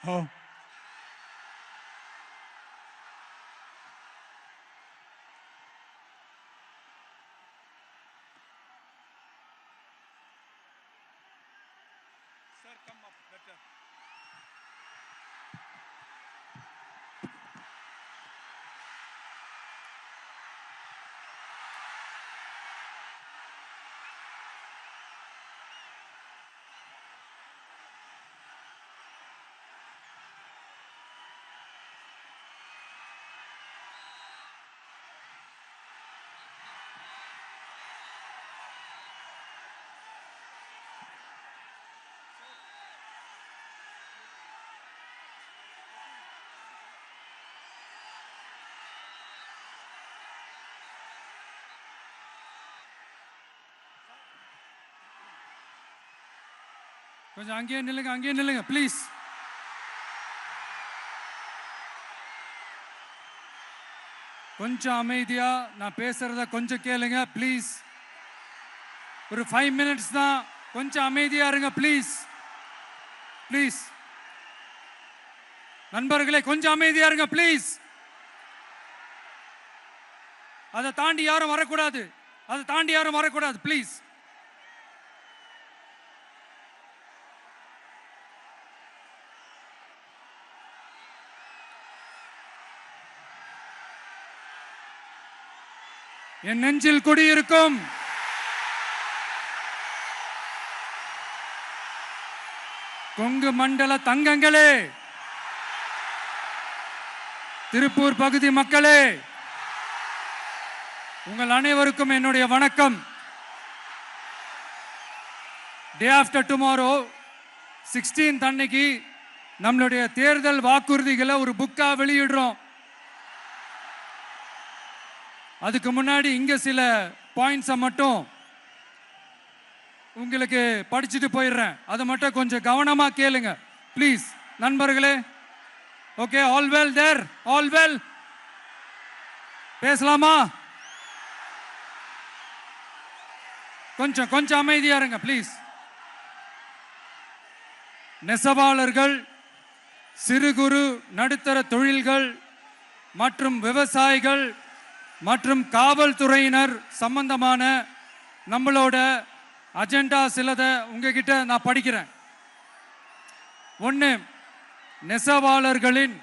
Oh. Sir, come up better. கொஞ்சம் அங்கேயே நில்லுங்க ப்ளீஸ். கொஞ்சம் அமைதியா நான் பேசுறத கொஞ்சம் கேளுங்க ப்ளீஸ். ஒரு 5 minutes தான், கொஞ்சம் அமைதியா இருங்க ப்ளீஸ். ப்ளீஸ் நண்பர்களே, கொஞ்சம் அமைதியா இருங்க ப்ளீஸ். அதை தாண்டி யாரும் வரக்கூடாது ப்ளீஸ். என் நெஞ்சில் குடியிருக்கும் கொங்கு மண்டல தங்கங்களே, திருப்பூர் பகுதி மக்களே, உங்கள் அனைவருக்கும் என்னுடைய வணக்கம். டே ஆஃப்டர் டுமாரோ 16th அன்னைக்கு நம்மளுடைய தேர்தல் வாக்குறுதிகளை ஒரு புக்கா வெளியிடுறோம். அதுக்கு முன்னாடி இங்க சில பாயிண்ட்ஸை மட்டும் உங்களுக்கு படிச்சுட்டு போயிடுறேன். அதை மட்டும் கொஞ்சம் கவனமா கேளுங்க ப்ளீஸ் நண்பர்களே. Okay, all well there? All well? பேசலாமா? கொஞ்சம் அமைதியா இருங்க ப்ளீஸ். நெசவாளர்கள், சிறு குறு நடுத்தர தொழில்கள் மற்றும் விவசாயிகள் மற்றும் காவல்துறையினர் சம்பந்தமான நம்மளோட அஜெண்டா சிலதை உங்ககிட்ட நான் படிக்கிறேன். 1, நெசவாளர்களின்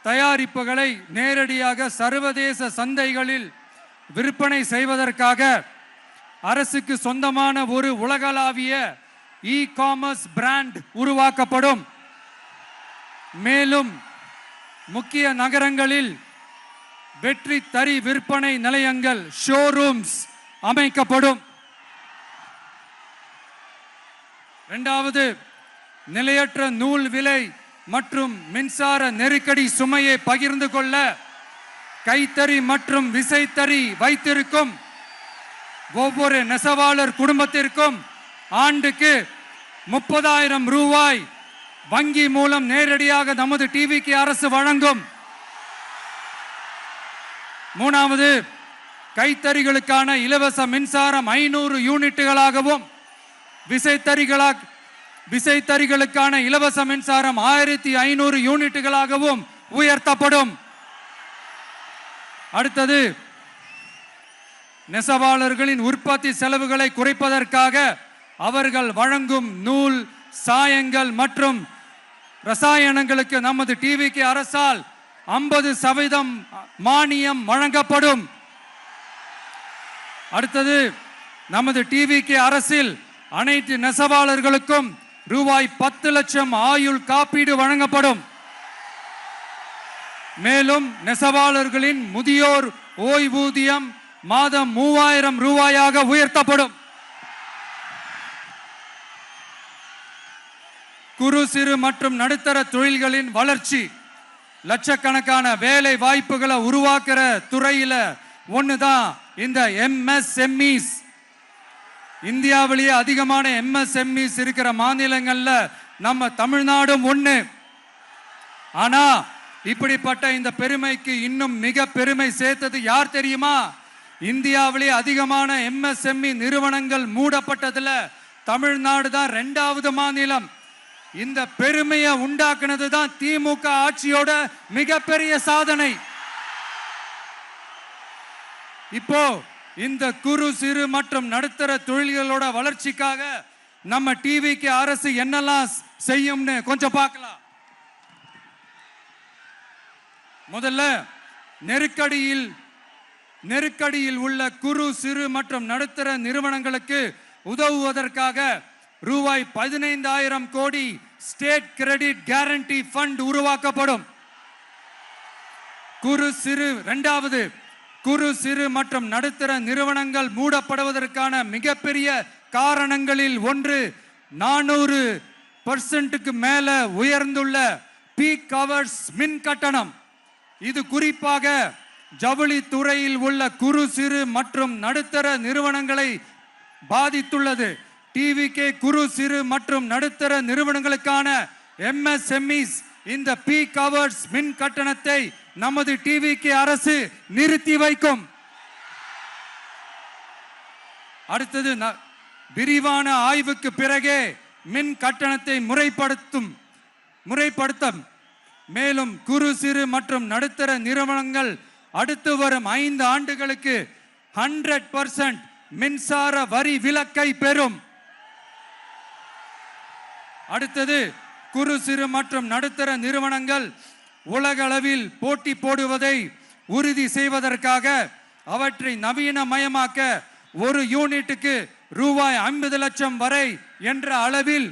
தயாரிப்புகளை நேரடியாக சர்வதேச சந்தைகளில் விற்பனை செய்வதற்காக அரசுக்கு சொந்தமான ஒரு உலகளாவிய இ-காமர்ஸ் பிராண்ட் உருவாக்கப்படும். மேலும் முக்கிய நகரங்களில் வெற்றி தறி விற்பனை நிலையங்கள், ஷோரூம்ஸ் அமைக்கப்படும். 2வது, நிலையற்ற நூல் விலை மற்றும் மின்சார நெருக்கடி சுமையை பகிர்ந்து கொள்ள கைத்தறி மற்றும் விசைத்தறி வைத்திருக்கும் ஒவ்வொரு நெசவாளர் குடும்பத்திற்கும் ஆண்டுக்கு 30,000 ரூபாய் வங்கி மூலம் நேரடியாக நமது டிவிக்கு அரசு வழங்கும். 3வது, கைத்தறிகளுக்கான இலவச மின்சாரம் 500 யூனிட்டுகளாகவும் விசைத்தறிகளுக்கான இலவச மின்சாரம் 1500 யூனிட்டுகளாகவும் உயர்த்தப்படும். அடுத்தது, நெசவாளர்களின் உற்பத்தி செலவுகளை குறைப்பதற்காக அவர்கள் வழங்கும் நூல், சாயங்கள் மற்றும் ரசாயனங்களுக்கு நமது டிவிக்கு அரசால் 50% மானியம் வழங்கப்படும். அடுத்தது, நமது டிவிக்கு அரசில் அனைத்து நெசவாளர்களுக்கும் ரூபாய் 10 லட்சம் ஆயுள் காப்பீடு வழங்கப்படும். மேலும் நெசவாளர்களின் முதியோர் ஓய்வூதியம் மாதம் 3000 ரூபாயாக உயர்த்தப்படும். குறு சிறு மற்றும் நடுத்தர தொழில்களின் வளர்ச்சி, லட்சக்கணக்கான வேலை வாய்ப்புகளை உருவாக்குற துறையில ஒண்ணுதான் இந்த MSMEs. இந்தியாவிலேயே அதிகமான MSMEs இருக்கிற மாநிலங்கள்ல நம்ம தமிழ்நாடும் ஒண்ணு. ஆனா இப்படிப்பட்ட இந்த பெருமைக்கு இன்னும் மிக பெருமை சேர்த்தது யார் தெரியுமா? இந்தியாவிலேயே அதிகமான MSME நிறுவனங்கள் மூடப்பட்டதுல தமிழ்நாடு தான் 2வது மாநிலம். இந்த பெருமையை உண்டாக்குனது தான் திமுக ஆட்சியோட மிகப்பெரிய சாதனை. இப்போ இந்த குறு சிறு மற்றும் நடுத்தர தொழில்களோட வளர்ச்சிக்காக நம்ம டிவிக்கு அரசு என்னெல்லாம் செய்யும்னு கொஞ்சம் பார்க்கலாம். முதல்ல நெருக்கடியில் உள்ள குறு சிறு மற்றும் நடுத்தர நிறுவனங்களுக்கு உதவுவதற்காக ரூபாய் 15,000 கோடி ஸ்டேட் கிரெடிட் கேரண்டி ஃபண்ட் உருவாக்கப்படும். குறு சிறு மற்றும் நடுத்தர நிறுவனங்கள் மூடப்படுவதற்கான மிகப்பெரிய காரணங்களில் ஒன்று 400% மேல உயர்ந்துள்ள பீக் ஹவர்ஸ் மின் கட்டணம். இது குறிப்பாக ஜவுளி துறையில் உள்ள குறு சிறு மற்றும் நடுத்தர நிறுவனங்களை பாதித்துள்ளது. டிவிகே குறு சிறு மற்றும் நடுத்தர நிறுவனங்களுக்கான MSMEs இந்த பீக் ஹவர்ஸ் மின் கட்டணத்தை நமது டிவிகே அரசு நிறுத்தி வைக்கும். அடுத்தது விரிவான ஆய்வுக்கு பிறகே மின் கட்டணத்தை முறைப்படுத்தும். மேலும் குறு சிறு மற்றும் நடுத்தர நிறுவனங்கள் அடுத்து வரும் 5 ஆண்டுகளுக்கு 100% மின்சார வரி விலக்கை பெறும். அடுத்தது குறு சிறு மற்றும் நடுத்தர நிறுவனங்கள் உலகளவில் போட்டி போடுவதை உறுதி செய்வதற்காக அவற்றை நவீனமயமாக்க ஒரு யூனிட்டுக்கு ரூபாய் 50 லட்சம் வரை என்ற அளவில்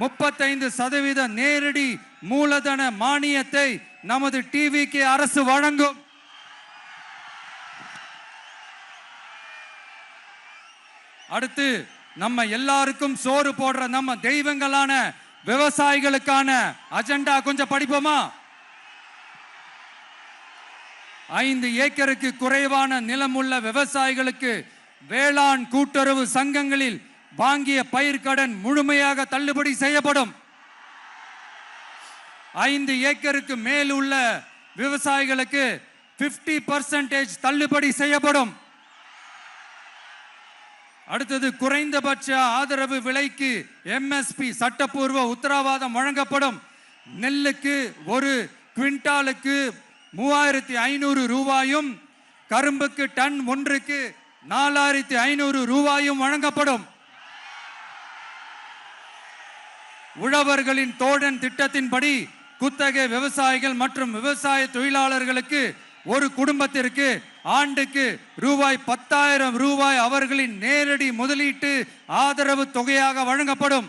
35% நேரடி மூலதன மானியத்தை நமது டிவிகே அரசு வழங்கும். அடுத்து நம்ம எல்லாருக்கும் சோறு போடுற நம்ம தெய்வங்களான விவசாயிகளுக்கான அஜெண்டா கொஞ்சம் படிப்போமா? 5 ஏக்கருக்கு குறைவான நிலம் உள்ள விவசாயிகளுக்கு வேளாண் கூட்டுறவு சங்கங்களில் வாங்கிய பயிர்க்கடன் முழுமையாக தள்ளுபடி செய்யப்படும். 5 ஏக்கருக்கு மேல் உள்ள விவசாயிகளுக்கு 50% தள்ளுபடி செய்யப்படும். அடுத்தது குறைந்தபட்ச ஆதரவு விலைக்கு MSP சட்டப்பூர்வ உத்தரவாதம் வழங்கப்படும். நெல்லுக்கு ஒரு குவிண்டாலுக்கு 3,500 ரூபாயும் கரும்புக்கு டன் ஒன்றுக்கு 4,500 ரூபாயும் வழங்கப்படும். உழவர்களின் தோழன் திட்டத்தின்படி குத்தகை விவசாயிகள் மற்றும் விவசாய தொழிலாளர்களுக்கு ஒரு குடும்பத்திற்கு ஆண்டுக்கு ரூபாய் 10,000 ரூபாய் அவர்களின் நேரடி முதலீட்டு ஆதரவு தொகையாக வழங்கப்படும்.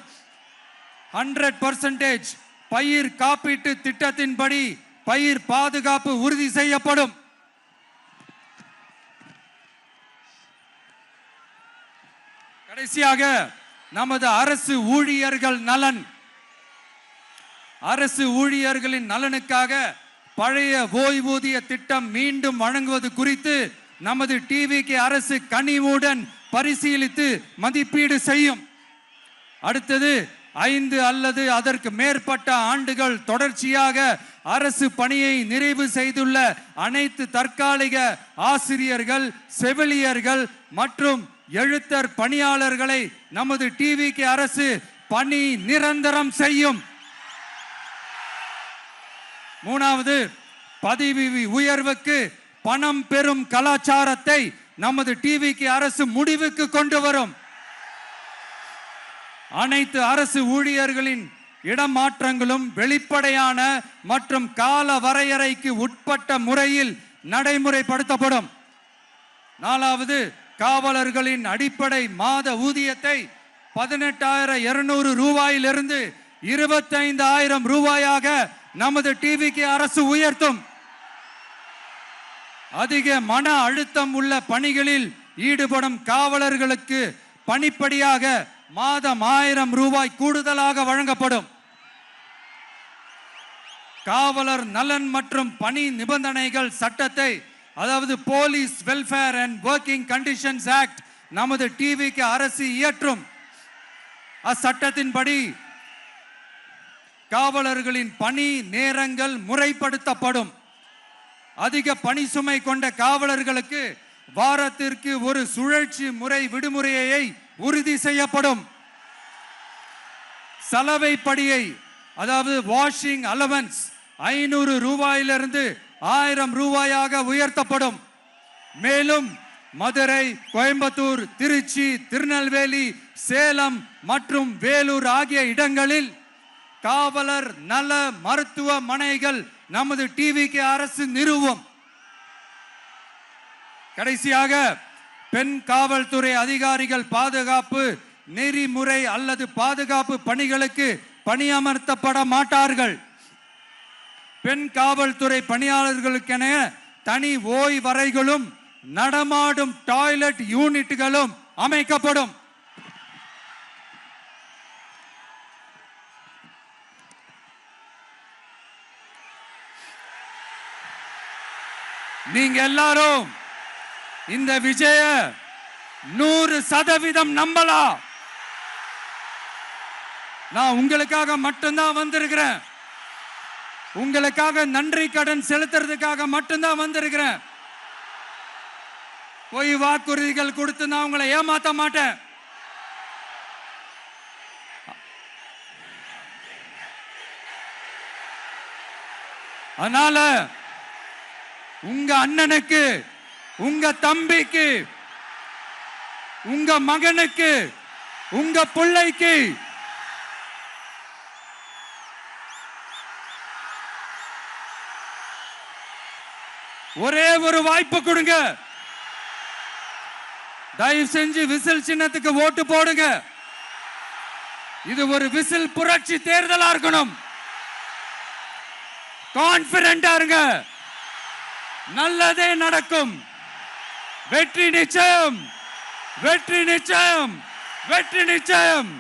100% பயிர் காப்பீட்டு திட்டத்தின்படி பயிர் பாதுகாப்பு உறுதி செய்யப்படும். கடைசியாக நமது அரசு ஊழியர்களின் நலனுக்காக பழைய ஓய்வூதிய திட்டம் மீண்டும் வழங்குவது குறித்து நமது டிவிகே அரசு கனிவுடன் பரிசீலித்து மதிப்பீடு செய்யும். அடுத்தது 5 அல்லது அதற்கு மேற்பட்ட ஆண்டுகள் தொடர்ச்சியாக அரசு பணியை நிறைவு செய்துள்ள அனைத்து தற்காலிக ஆசிரியர்கள், செவிலியர்கள் மற்றும் எழுத்தர் பணியாளர்களை நமது டிவிகே அரசு பணி நிரந்தரம் செய்யும். 3வது, பதவி உயர்வுக்கு பணம் பெறும் கலாச்சாரத்தை நமது டிவிகே அரசு முடிவுக்கு கொண்டு வரும். அனைத்து அரசு ஊழியர்களின் இடமாற்றங்களும் வெளிப்படையான மற்றும் கால வரையறைக்கு உட்பட்ட முறையில் நடைமுறைப்படுத்தப்படும். 4வது, காவலர்களின் அடிப்படை மாத ஊதியத்தை 18,200 ரூபாயிலிருந்து 25,000 ரூபாயாக நமது டிவிகே அரசு உயர்த்தும். அதிக மன அழுத்தம் உள்ள பணிகளில் ஈடுபடும் காவலர்களுக்கு பணிப்படியாக மாதம் 1,000 ரூபாய் கூடுதலாக வழங்கப்படும். காவலர் நலன் மற்றும் பணி நிபந்தனைகள் சட்டத்தை, அதாவது police welfare and working conditions act, நமது டிவிகே அரசு இயற்றும். அச்சட்டத்தின்படி காவலர்களின் பணி நேரங்கள் முறைப்படுத்தப்படும். அதிக பணி சுமை கொண்ட காவலர்களுக்கு வாரத்திற்கு ஒரு சுழற்சி முறை விடுமுறையை உறுதி செய்யப்படும். சலவைப்படியை அதாவது வாஷிங் அலவன்ஸ் 500 ரூபாயிலிருந்து 1000 ரூபாயாக உயர்த்தப்படும். மேலும் மதுரை, கோயம்புத்தூர், திருச்சி, திருநெல்வேலி, சேலம் மற்றும் வேலூர் ஆகிய இடங்களில் காவலர் நல மருத்துவமனைகள் நமது டிவிகே அரசு நிறுவும். கடைசியாக பெண் காவல்துறை அதிகாரிகள் பாதுகாப்பு நெறிமுறை அல்லது பாதுகாப்பு பணிகளுக்கு பணியமர்த்தப்பட மாட்டார்கள். பெண் காவல்துறை பணியாளர்களுக்கென தனி ஓய்வறைகளும் நடமாடும் டாய்லெட் யூனிட்டுகளும் அமைக்கப்படும். நீங்க எல்லாரும் இந்த விஜய 100% நம்பலாம். நான் உங்களுக்காக மட்டும்தான் வந்திருக்கிறேன். உங்களுக்காக நன்றி கடன் செலுத்துறதுக்காக மட்டும்தான் வந்திருக்கிறேன். பொய் வாக்குறுதிகள் கொடுத்து நான் உங்களை ஏமாத்த மாட்டேன். அதனால உங்க அண்ணனுக்கு, உங்க தம்பிக்கு, உங்க மகனுக்கு, உங்க பிள்ளைக்கு ஒரே ஒரு வாய்ப்பு கொடுங்க. தயவு செஞ்சு விசில் சின்னத்துக்கு ஓட்டு போடுங்க. இது ஒரு விசில் புரட்சி தேர்தலா இருக்கணும். கான்பிடென்டா இருங்க. நல்லதே நடக்கும். வெற்றி நிச்சயம், வெற்றி நிச்சயம், வெற்றி நிச்சயம்.